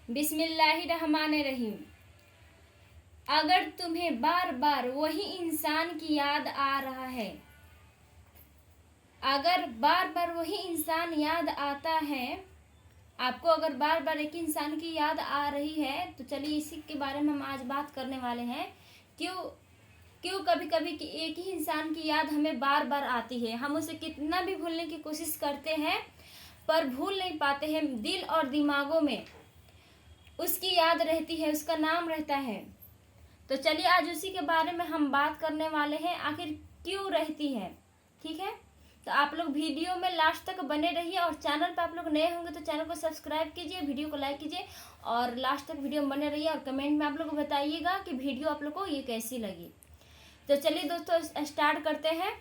बिस्मिल्लाहिर्रहमानिर्रहीम। अगर तुम्हें बार बार वही इंसान की याद आ रहा है, अगर बार बार वही इंसान याद आता है, आपको अगर बार बार एक इंसान की याद आ रही है, तो चलिए इसी के बारे में हम आज बात करने वाले हैं। क्यों क्यों कभी कभी एक ही इंसान की याद हमें बार बार आती है। हम उसे कितना भी भूलने की कोशिश करते हैं पर भूल नहीं पाते हैं। दिल और दिमागों में उसकी याद रहती है, उसका नाम रहता है। तो चलिए आज उसी के बारे में हम बात करने वाले हैं, आखिर क्यों रहती है। ठीक है, तो आप लोग वीडियो में लास्ट तक बने रहिए और चैनल पर आप लोग नए होंगे तो चैनल को सब्सक्राइब कीजिए, वीडियो को लाइक कीजिए और लास्ट तक वीडियो में बने रहिए और कमेंट में आप लोग को बताइएगा कि वीडियो आप लोग को ये कैसी लगी। तो चलिए दोस्तों स्टार्ट करते हैं।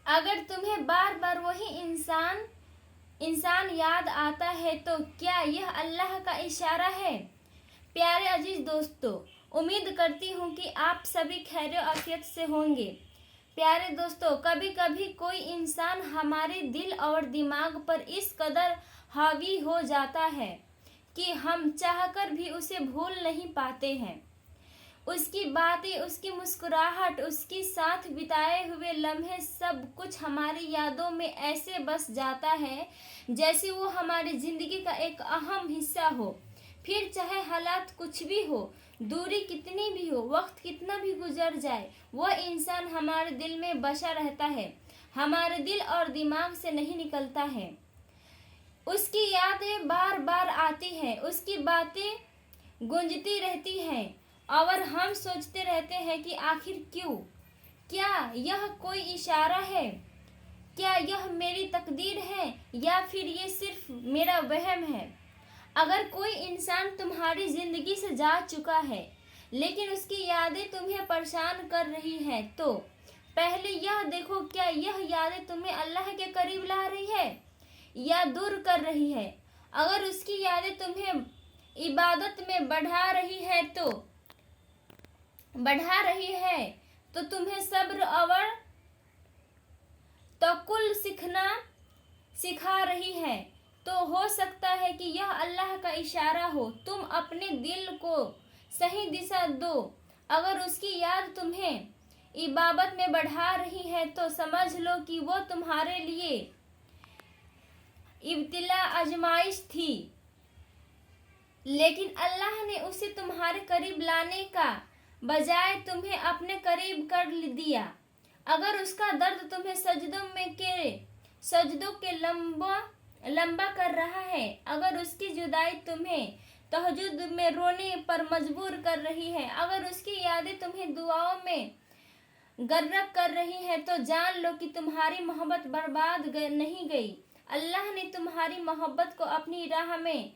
अगर तुम्हें बार बार वही इंसान याद आता है तो क्या यह अल्लाह का इशारा है? प्यारे अजीज दोस्तों, उम्मीद करती हूँ कि आप सभी खैर आफियत से होंगे। प्यारे दोस्तों, कभी कभी कोई इंसान हमारे दिल और दिमाग पर इस कदर हावी हो जाता है कि हम चाहकर भी उसे भूल नहीं पाते हैं। उसकी बातें, उसकी मुस्कुराहट, उसके साथ बिताए हुए लम्हे, सब कुछ हमारी यादों में ऐसे बस जाता है जैसे वो हमारी जिंदगी का एक अहम हिस्सा हो। फिर चाहे हालात कुछ भी हो, दूरी कितनी भी हो, वक्त कितना भी गुजर जाए, वह इंसान हमारे दिल में बसा रहता है, हमारे दिल और दिमाग से नहीं निकलता है। उसकी यादें बार बार आती हैं, उसकी बातें गूंजती रहती हैं और हम सोचते रहते हैं कि आखिर क्यों? क्या यह कोई इशारा है? क्या यह मेरी तकदीर है या फिर ये सिर्फ मेरा वहम है? अगर कोई इंसान तुम्हारी जिंदगी से जा चुका है लेकिन उसकी यादें तुम्हें परेशान कर रही हैं, तो पहले यह देखो, क्या यह यादें तुम्हें अल्लाह के करीब ला रही है या दूर कर रही है? अगर उसकी यादें तुम्हें इबादत में बढ़ा रही है तो तुम्हें सब्र और तवक्कुल सिखा रही है, तो हो सकता है कि यह अल्लाह का इशारा हो। तुम अपने दिल को सही दिशा दो। अगर उसकी याद तुम्हें इबादत में बढ़ा रही है तो समझ लो कि वो तुम्हारे लिए इब्तिला, आजमाइश थी, लेकिन अल्लाह ने उसे तुम्हारे करीब लाने का बजाय तुम्हें अपने करीब कर दिया। अगर उसका दर्द तुम्हें सजदों के लंबा कर रहा है, अगर उसकी जुदाई तुम्हें तहज्जुद में रोने पर मजबूर कर रही है, अगर उसकी यादें तुम्हें दुआओं में गर्क कर रही है, तो जान लो कि तुम्हारी मोहब्बत बर्बाद नहीं गई। अल्लाह ने तुम्हारी मोहब्बत को अपनी राह में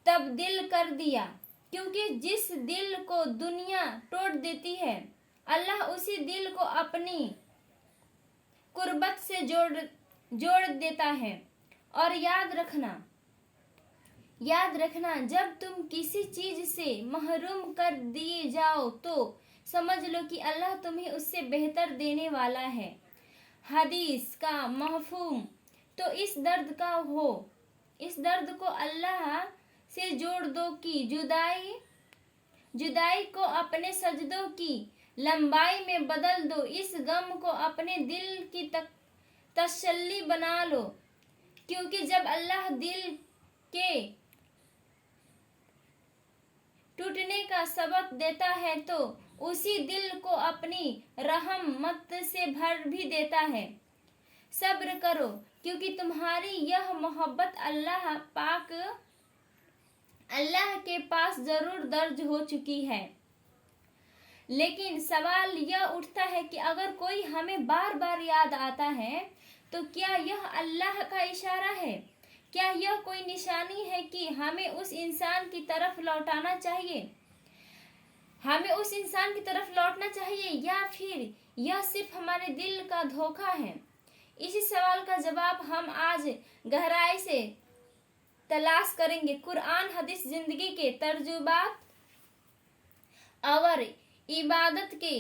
तब्दील कर दिया, क्योंकि जिस दिल को दुनिया तोड़ देती है, अल्लाह उसी दिल को अपनी कुर्बत से जोड़ देता है। और याद रखना, जब तुम किसी चीज से महरूम कर दिए जाओ तो समझ लो कि अल्लाह तुम्हें उससे बेहतर देने वाला है। हदीस का मफहूम तो इस दर्द को अल्लाह से जोड़ दो कि जुदाई को अपने सजदों की लंबाई में बदल दो। इस गम को अपने दिल की तसल्ली बना लो, क्योंकि जब अल्लाह दिल के टूटने का सबक देता है तो उसी दिल को अपनी रहमत से भर भी देता है। सब्र करो, क्योंकि तुम्हारी यह मोहब्बत अल्लाह के पास जरूर दर्ज हो चुकी है। लेकिन सवाल यह उठता है कि अगर कोई हमें बार बार याद आता है तो क्या यह अल्लाह का इशारा है? क्या यह कोई निशानी है कि हमें उस इंसान की तरफ लौटना चाहिए या फिर यह सिर्फ हमारे दिल का धोखा है? इसी सवाल का जवाब हम आज गहराई से तलाश करेंगे। कुरान, हदीस, जिंदगी के तजुर्बात और इबादत के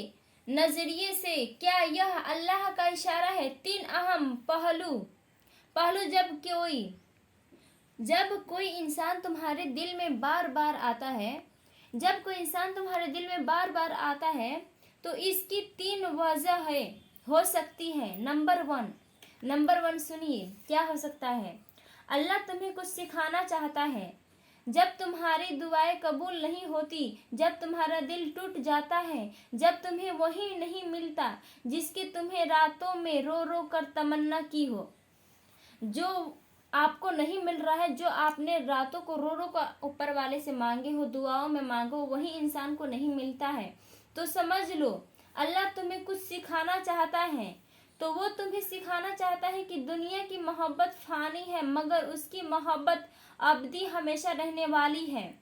नजरिए से क्या यह अल्लाह का इशारा है? 3 अहम पहलू। जब कोई जब कोई इंसान तुम्हारे दिल में बार बार आता है, जब कोई इंसान तुम्हारे दिल में बार बार आता है तो इसकी 3 वजह है हो सकती है। नंबर वन सुनिए क्या हो सकता है। अल्लाह तुम्हें कुछ सिखाना चाहता है। जब तुम्हारी दुआएं कबूल नहीं होती, जब तुम्हारा दिल टूट जाता है, जब तुम्हें वही नहीं मिलता जिसकी तुम्हें रातों में रो रो कर तमन्ना की हो, जो आपको नहीं मिल रहा है, जो आपने रातों को रो रो कर ऊपर वाले से मांगे हो, दुआओं में मांगो, वही इंसान को नहीं मिलता है, तो समझ लो अल्लाह तुम्हें कुछ सिखाना चाहता है। तो वो तुम्हें सिखाना चाहता है कि दुनिया की मोहब्बत फानी है मगर उसकी मोहब्बत अबदी हमेशा रहने वाली है।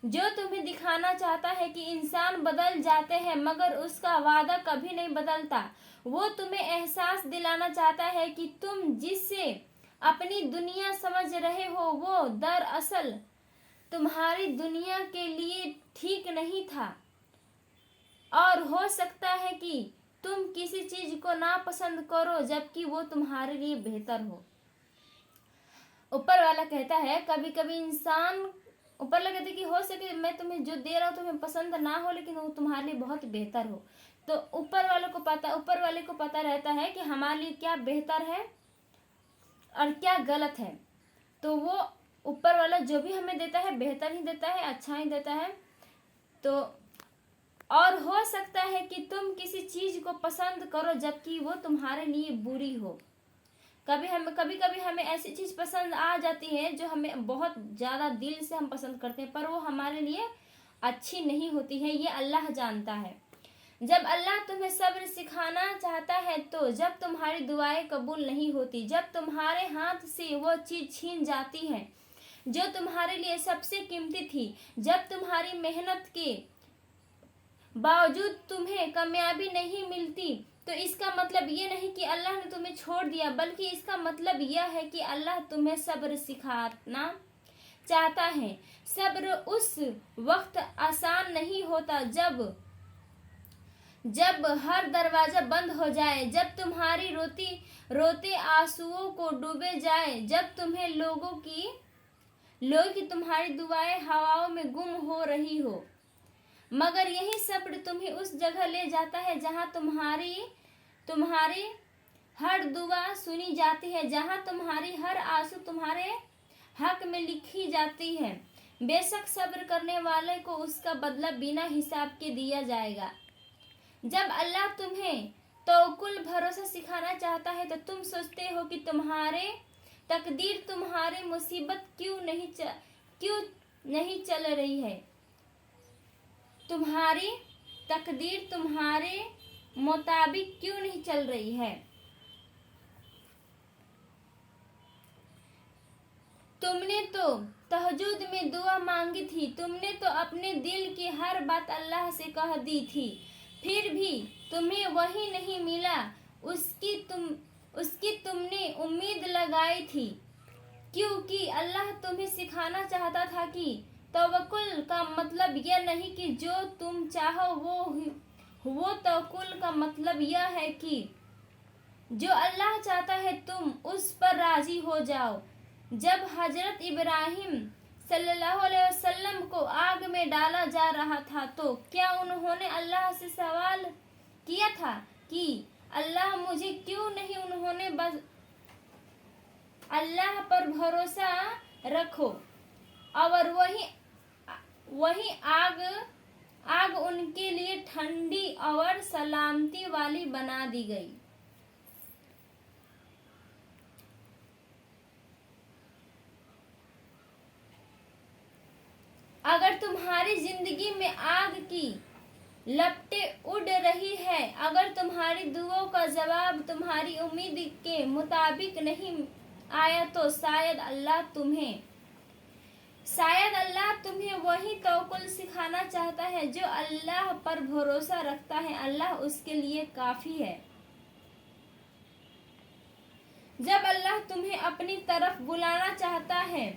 जो तुम्हें दिखाना चाहता है कि इंसान बदल जाते हैं मगर उसका वादा कभी नहीं बदलता। वो तुम्हें एहसास दिलाना चाहता है कि तुम जिसे अपनी दुनिया समझ रहे हो वो दरअसल तुम्हारी दुनिया के लिए ठीक नहीं था, और हो सकता है कि तुम किसी चीज को नापसंद करो जबकि वो तुम्हारे लिए बेहतर हो। ऊपर वाला कहता है कभी कभी इंसान, ऊपर वाला कहते कि हो सके मैं तुम्हें जो दे रहा हूँ तुम्हें पसंद ना हो लेकिन वो तुम्हारे लिए बहुत बेहतर हो। तो ऊपर वाले को पता रहता है कि हमारे लिए क्या बेहतर है और क्या गलत है। तो वो ऊपर वाला जो भी हमें देता है बेहतर ही देता है, अच्छा ही देता है। तो और हो सकता है कि तुम किसी चीज को पसंद करो जबकि वो तुम्हारे लिए बुरी हो। कभी कभी हमें ऐसी चीज पसंद आ जाती है जो हमें बहुत ज्यादा दिल से हम पसंद करते हैं पर वो हमारे लिए अच्छी नहीं होती है, ये अल्लाह जानता है। जब अल्लाह तुम्हें सब्र सिखाना चाहता है तो जब तुम्हारी दुआएं कबूल नहीं होती, जब तुम्हारे हाथ से वो चीज छीन जाती है जो तुम्हारे लिए सबसे कीमती थी, जब तुम्हारी मेहनत के बावजूद तुम्हें कामयाबी नहीं मिलती, तो इसका मतलब ये नहीं कि अल्लाह ने तुम्हें छोड़ दिया, बल्कि इसका मतलब यह है कि अल्लाह तुम्हें सब्र सिखाना चाहता है। सब्र उस वक्त आसान नहीं होता जब हर दरवाजा बंद हो जाए, जब तुम्हारी रोते आंसुओं को डूबे जाए, जब तुम्हें लोगों की तुम्हारी दुआएं हवाओं में गुम हो रही हो। मगर यही सब्र तुम्हें उस जगह ले जाता है जहां तुम्हारी हर दुआ सुनी जाती है, जहां तुम्हारी हर आंसू तुम्हारे हक में लिखी जाती है। बेशक सब्र करने वाले को उसका बदला बिना हिसाब के दिया जाएगा। जब अल्लाह तुम्हें तवक्कुल भरोसा सिखाना चाहता है तो तुम सोचते हो कि तुम्हारे तकदीर तुम्हारी मुसीबत क्यों नहीं चल रही है, तुम्हारी तकदीर तुम्हारे मुताबिक क्यों नहीं चल रही है। तुमने तो तहज्जुद में दुआ मांगी थी, तुमने तो अपने दिल की हर बात अल्लाह से कह दी थी, फिर भी तुम्हें वही नहीं मिला उसकी तुमने उम्मीद लगाई थी, क्योंकि अल्लाह तुम्हें सिखाना चाहता था कि तवक्कुल का मतलब यह नहीं कि जो तुम चाहो वो तवक्कुल का मतलब यह है कि जो अल्लाह चाहता है तुम उस पर राजी हो जाओ। जब हजरत इब्राहिम सल्लल्लाहु अलैहि वसल्लम को आग में डाला जा रहा था तो क्या उन्होंने अल्लाह से सवाल किया था कि अल्लाह मुझे क्यों नहीं? उन्होंने बस अल्लाह पर भरोसा रखो और वही आग उनके लिए ठंडी और सलामती वाली बना दी गई। अगर तुम्हारी जिंदगी में आग की लपटें उड़ रही है, अगर तुम्हारी दुआओं का जवाब तुम्हारी उम्मीद के मुताबिक नहीं आया तो शायद अल्लाह तुम्हें वही तवक्कुल सिखाना चाहता है। जो अल्लाह पर भरोसा रखता है अल्लाह उसके लिए काफी है। जब अल्लाह तुम्हें अपनी तरफ बुलाना चाहता है,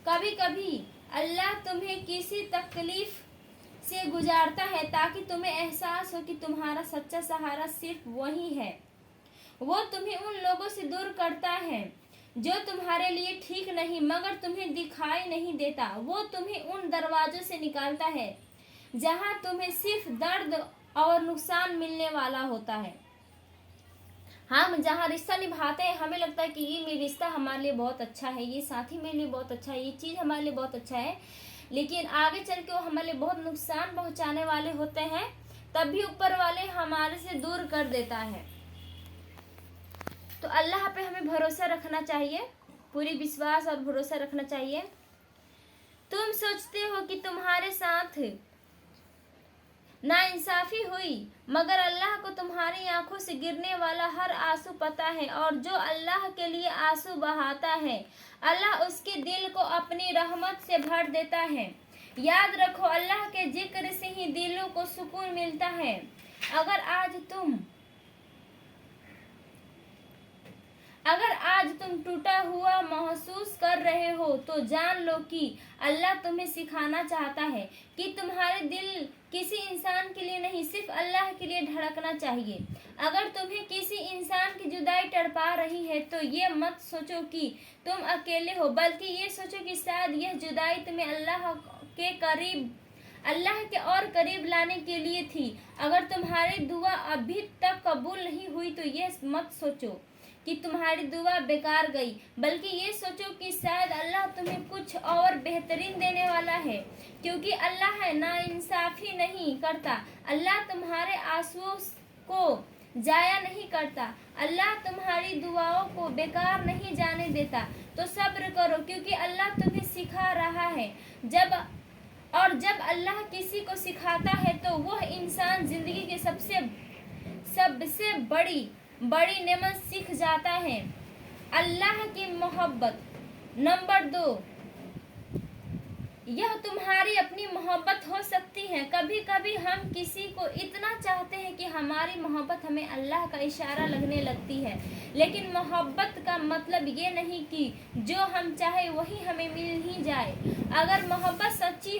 कभी कभी अल्लाह तुम्हें किसी तकलीफ से गुजारता है ताकि तुम्हें एहसास हो कि तुम्हारा सच्चा सहारा सिर्फ वही है। वो तुम्हें उन लोगों से दूर करता है जो तुम्हारे लिए ठीक नहीं मगर तुम्हें दिखाई नहीं देता, वो तुम्हें उन दरवाजों से निकालता है जहां तुम्हें सिर्फ दर्द और नुकसान मिलने वाला होता है। हम जहाँ रिश्ता निभाते हैं हमें लगता है कि ये मेरा रिश्ता हमारे लिए बहुत अच्छा है, ये साथी मेरे लिए बहुत अच्छा है, ये चीज़ हमारे लिए बहुत अच्छा है, लेकिन आगे चल के वो हमारे लिए बहुत नुकसान पहुंचाने वाले होते हैं, तब भी ऊपर वाले हमारे से दूर कर देता है। तो अल्लाह पे हमें भरोसा रखना चाहिए, पूरी विश्वास और भरोसा रखना चाहिए। तुम सोचते हो कि तुम्हारे साथ नाइंसाफी हुई, मगर अल्लाह को तुम्हारी आंखों से गिरने वाला हर आंसू पता है, और जो अल्लाह के लिए आंसू बहाता है अल्लाह उसके दिल को अपनी रहमत से भर देता है। याद रखो, अल्लाह के जिक्र से ही दिलों को सुकून मिलता है। अगर आज तुम टूटा हुआ महसूस कर रहे हो तो जान लो कि अल्लाह तुम्हें सिखाना चाहता है कि तुम्हारे दिल किसी इंसान के लिए नहीं, सिर्फ अल्लाह के लिए धड़कना चाहिए। अगर तुम्हें किसी इंसान की जुदाई तड़पा रही है तो ये मत सोचो कि तुम अकेले हो, बल्कि ये सोचो कि शायद यह जुदाई तुम्हें अल्लाह के और करीब लाने के लिए थी। अगर तुम्हारी दुआ अभी तक कबूल नहीं हुई तो ये मत सोचो कि तुम्हारी दुआ बेकार गई, बल्कि ये सोचो कि शायद अल्लाह तुम्हें कुछ और बेहतरीन देने वाला है, क्योंकि अल्लाह है नाइंसाफी नहीं करता। अल्लाह तुम्हारे आंसुओं को जाया नहीं करता, अल्लाह तुम्हारी दुआओं को बेकार नहीं जाने देता। तो सब्र करो, क्योंकि अल्लाह तुम्हें सिखा रहा है। जब अल्लाह किसी को सिखाता है तो वह इंसान जिंदगी के सबसे बड़ी नेमत सीख जाता है, अल्लाह की मोहब्बत। नंबर 2, यह तुम्हारी अपनी मोहब्बत हो सकती है। कभी कभी हम किसी को इतना चाहते हैं कि हमारी मोहब्बत हमें अल्लाह का इशारा लगने लगती है, लेकिन मोहब्बत का मतलब ये नहीं कि जो हम चाहे वही हमें मिल ही जाए। अगर मोहब्बत सच्ची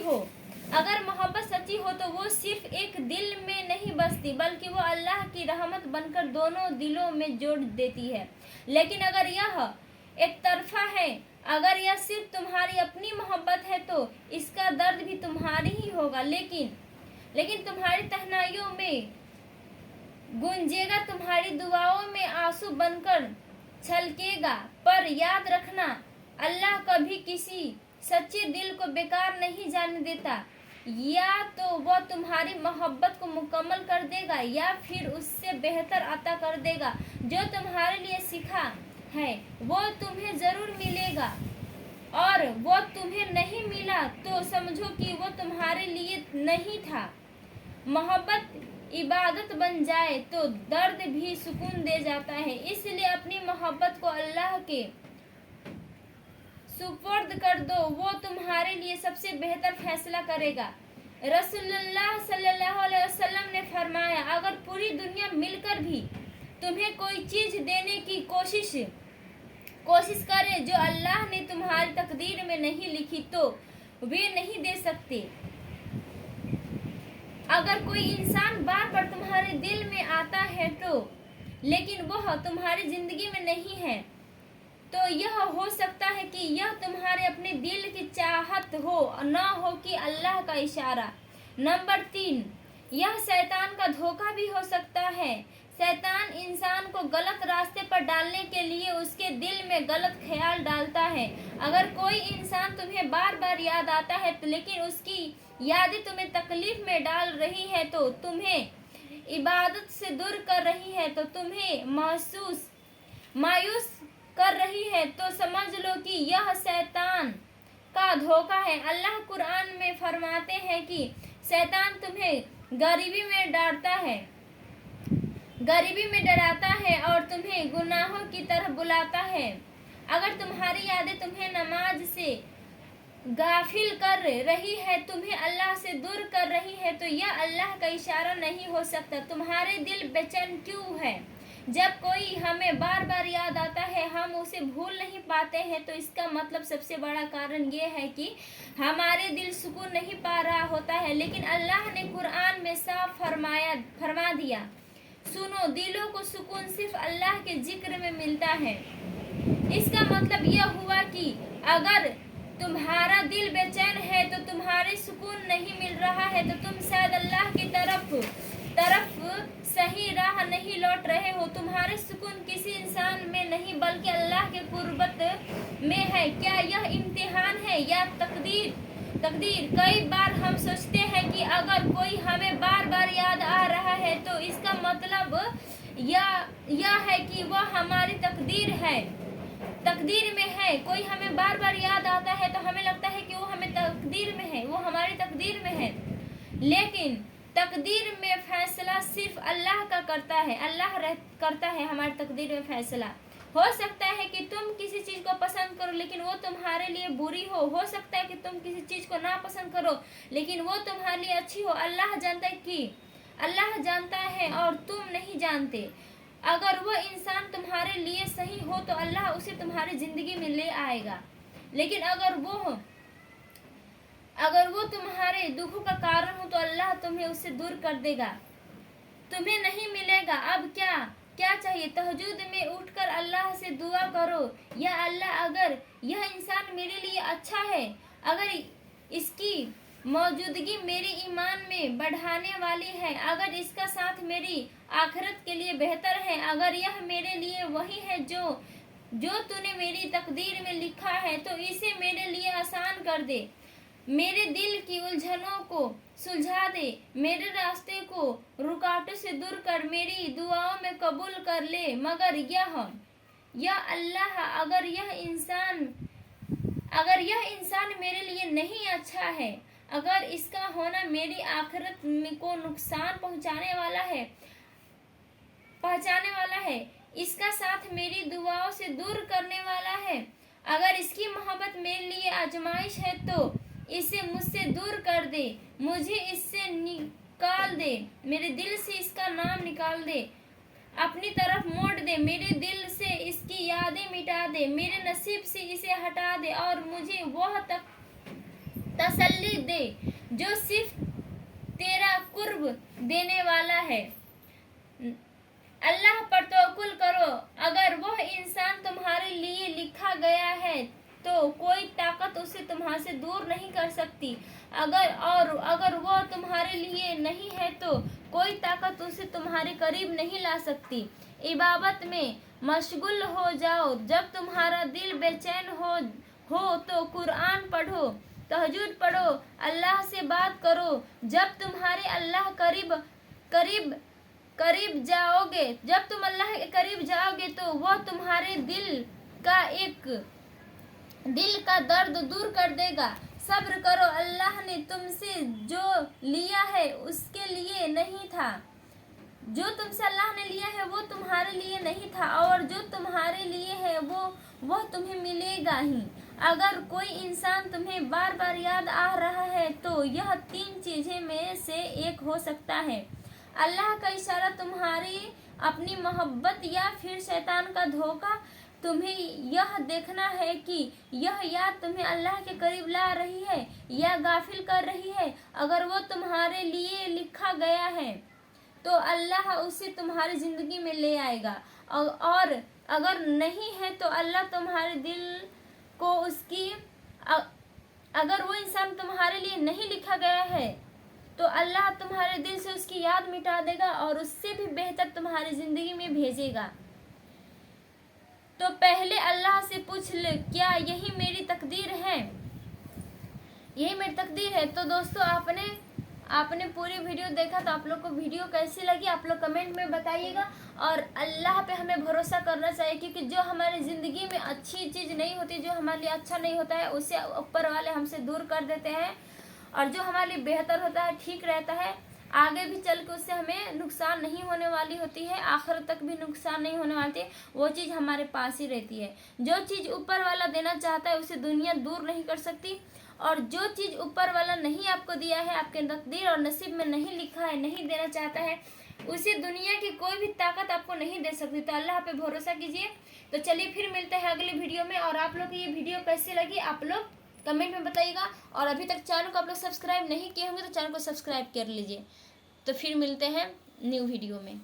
हो तो वो सिर्फ एक दिल में नहीं बसती, बल्कि वो अल्लाह की रहमत बनकर दोनों दिलों में जोड़ देती है। लेकिन अगर यह एक तरफा है, अगर यह सिर्फ तुम्हारी अपनी मोहब्बत है तो इसका दर्द भी तुम्हारी ही होगा, लेकिन तुम्हारी तन्हाइयों में गूंजेगा, तुम्हारी दुआओं में आंसू बनकर छलकेगा। पर याद रखना, अल्लाह कभी किसी सच्चे दिल को बेकार नहीं जाने देता। या तो वो तुम्हारी मोहब्बत को मुकम्मल कर देगा या फिर उससे बेहतर अता कर देगा। जो तुम्हारे लिए सीखा है वो तुम्हें जरूर मिलेगा, और वो तुम्हें नहीं मिला तो समझो कि वो तुम्हारे लिए नहीं था। मोहब्बत इबादत बन जाए तो दर्द भी सुकून दे जाता है, इसलिए अपनी मोहब्बत को अल्लाह के सुपुर्द कर दो, वो तुम्हारे लिए सबसे बेहतर फैसला करेगा। रसूलुल्लाह सल्लल्लाहु अलैहि वसल्लम ने फरमाया, अगर पूरी दुनिया मिलकर भी तुम्हें कोई चीज देने की कोशिश करे जो अल्लाह ने तुम्हारी तकदीर में नहीं लिखी तो वे नहीं दे सकते। अगर कोई इंसान बार बार तुम्हारे दिल में आता है तो लेकिन वह तुम्हारी जिंदगी में नहीं है, तो यह हो सकता है कि यह तुम्हारे अपने दिल की चाहत हो, न हो कि अल्लाह का इशारा। नंबर 3, यह शैतान का धोखा भी हो सकता है। शैतान इंसान को गलत रास्ते पर डालने के लिए उसके दिल में गलत ख्याल डालता है। अगर कोई इंसान तुम्हें बार बार याद आता है तो लेकिन उसकी यादें तुम्हें तकलीफ में डाल रही है, तो तुम्हें इबादत से दूर कर रही है, तो तुम्हें मायूस कर रही है, तो समझ लो कि यह शैतान का धोखा है। अल्लाह कुरान में फरमाते हैं कि शैतान तुम्हें गरीबी में डराता है और तुम्हें गुनाहों की तरफ बुलाता है। अगर तुम्हारी यादें तुम्हें नमाज से गाफिल कर रही है, तुम्हें अल्लाह से दूर कर रही है, तो यह अल्लाह का इशारा नहीं हो सकता। तुम्हारे दिल बेचैन क्यों है? जब कोई हमें बार बार याद आता है हम उसे भूल नहीं पाते हैं, तो इसका मतलब सबसे बड़ा कारण ये है कि हमारे दिल सुकून नहीं पा रहा होता है। लेकिन अल्लाह ने कुरान में साफ फरमा दिया, सुनो, दिलों को सुकून सिर्फ अल्लाह के जिक्र में मिलता है। इसका मतलब यह हुआ कि अगर तुम्हारा दिल बेचैन है तो तुम्हारे सुकून नहीं मिल रहा है तो तुम शायद अल्लाह की तरफ सही राह नहीं लौट रहे हो। तुम्हारे सुकून किसी इंसान में नहीं बल्कि अल्लाह के कुर्बत में है। क्या यह इम्तिहान है या तकदीर? कई बार हम सोचते हैं कि अगर कोई हमें बार बार याद आ रहा है तो इसका मतलब यह है कि वह हमारी तकदीर में है। कोई हमें बार बार याद आता है तो हमें लगता है कि वो हमें तकदीर में है, वो हमारी तकदीर में है। लेकिन तकदीर में फैसला सिर्फ अल्लाह का करता है। अल्लाह करता है हमारी तकदीर में फैसला। हो सकता है कि तुम किसी चीज को पसंद करो लेकिन वो तुम्हारे लिए बुरी हो सकता है कि तुम किसी चीज को ना पसंद करो लेकिन वो तुम्हारे लिए अच्छी हो। अल्लाह जानता है और तुम नहीं जानते। अगर वो इंसान तुम्हारे लिए सही हो तो अल्लाह उसे तुम्हारी जिंदगी में ले आएगा, लेकिन अगर वो तुम्हारे दुखों का कारण हो तो अल्लाह तुम्हें उससे दूर कर देगा, तुम्हें नहीं मिलेगा। अब क्या चाहिए? तहज्जुद में उठकर अल्लाह से दुआ करो, या अल्लाह अगर यह इंसान मेरे लिए अच्छा है, अगर इसकी मौजूदगी मेरे ईमान में बढ़ाने वाली है, अगर इसका साथ मेरी आखिरत के लिए बेहतर है, अगर यह मेरे लिए वही है जो तूने मेरी तकदीर में लिखा है तो इसे मेरे लिए आसान कर दे। मेरे दिल की उलझनों को सुलझा दे, मेरे रास्ते को रुकावटों से दूर कर, मेरी दुआओं में कबूल कर ले। मगर यह अल्लाह, अगर यह इंसान मेरे लिए नहीं अच्छा है, अगर इसका होना मेरी आखिरत को नुकसान पहुंचाने वाला है, इसका साथ मेरी दुआओं से दूर करने वाला है, अगर इसकी मोहब्बत मेरे लिए आजमाइश है तो इसे मुझसे दूर कर दे, मुझे इससे निकाल दे, मेरे दिल से इसका नाम निकाल दे, अपनी तरफ मोड़ दे, मेरे दिल से इसकी यादें मिटा दे, मेरे नसीब से इसे हटा दे और मुझे वह तसल्ली दे जो सिर्फ तेरा कुर्ब देने वाला है। अल्लाह पर तवक्कुल करो। अगर वह इंसान तुम्हारे लिए लिखा गया है तो कोई ताकत उसे तुम्हारे से दूर नहीं कर सकती। अगर वह तुम्हारे लिए नहीं है तो कोई ताकत उसे तुम्हारे करीब नहीं ला सकती। इबादत में मशगूल हो जाओ। जब तुम्हारा दिल बेचैन हो तो कुरान पढ़ो, तहज्जुद पढ़ो, अल्लाह से बात करो। जब तुम्हारे अल्लाह करीब जाओगे, जब तुम अल्लाह के करीब जाओगे तो वह तुम्हारे दिल का दर्द दूर कर देगा। सब्र करो, अल्लाह ने तुमसे जो लिया है उसके लिए नहीं था, जो तुमसे अल्लाह ने लिया है वो तुम्हारे लिए नहीं था और जो तुम्हारे लिए है वो तुम्हें मिलेगा ही। अगर कोई इंसान तुम्हें बार बार याद आ रहा है तो यह 3 चीजें में से एक हो सकता है: अल्लाह का इशारा, तुम्हारी अपनी मोहब्बत, या फिर शैतान का धोखा। तुम्हें यह देखना है कि यह याद तुम्हें अल्लाह के करीब ला रही है या गाफिल कर रही है। अगर वो तुम्हारे लिए लिखा गया है तो अल्लाह उसे तुम्हारी जिंदगी में ले आएगा, और अगर नहीं है तो अल्लाह तुम्हारे दिल को अगर वो इंसान तुम्हारे लिए नहीं लिखा गया है तो अल्लाह तुम्हारे दिल से उसकी याद मिटा देगा और उससे भी बेहतर तुम्हारी जिंदगी में भेजेगा। तो पहले अल्लाह से पूछ ले, क्या यही मेरी तकदीर है? यही मेरी तकदीर है। तो दोस्तों, आपने पूरी वीडियो देखा तो आप लोग को वीडियो कैसी लगी आप लोग कमेंट में बताइएगा। और अल्लाह पे हमें भरोसा करना चाहिए, क्योंकि जो हमारी ज़िंदगी में अच्छी चीज़ नहीं होती, जो हमारे लिए अच्छा नहीं होता है, उसे ऊपर वाले हमसे दूर कर देते हैं, और जो हमारे लिए बेहतर होता है, ठीक रहता है, आगे भी चल के उससे हमें नुकसान नहीं होने वाली होती है, आखिर तक भी नुकसान नहीं होने वाली है, वो चीज़ हमारे पास ही रहती है। जो चीज़ ऊपर वाला देना चाहता है उसे दुनिया दूर नहीं कर सकती, और जो चीज़ ऊपर वाला नहीं आपको दिया है, आपके तकदीर और नसीब में नहीं लिखा है, नहीं देना चाहता है, उसे दुनिया की कोई भी ताकत आपको नहीं दे सकती। तो अल्लाह पे भरोसा कीजिए। तो चलिए फिर मिलते हैं अगली वीडियो में। और आप लोग को ये वीडियो कैसी लगी आप लोग कमेंट में बताइएगा। और अभी तक चैनल को आप लोग सब्सक्राइब नहीं किए होंगे तो चैनल को सब्सक्राइब कर लीजिए। तो फिर मिलते हैं न्यू वीडियो में।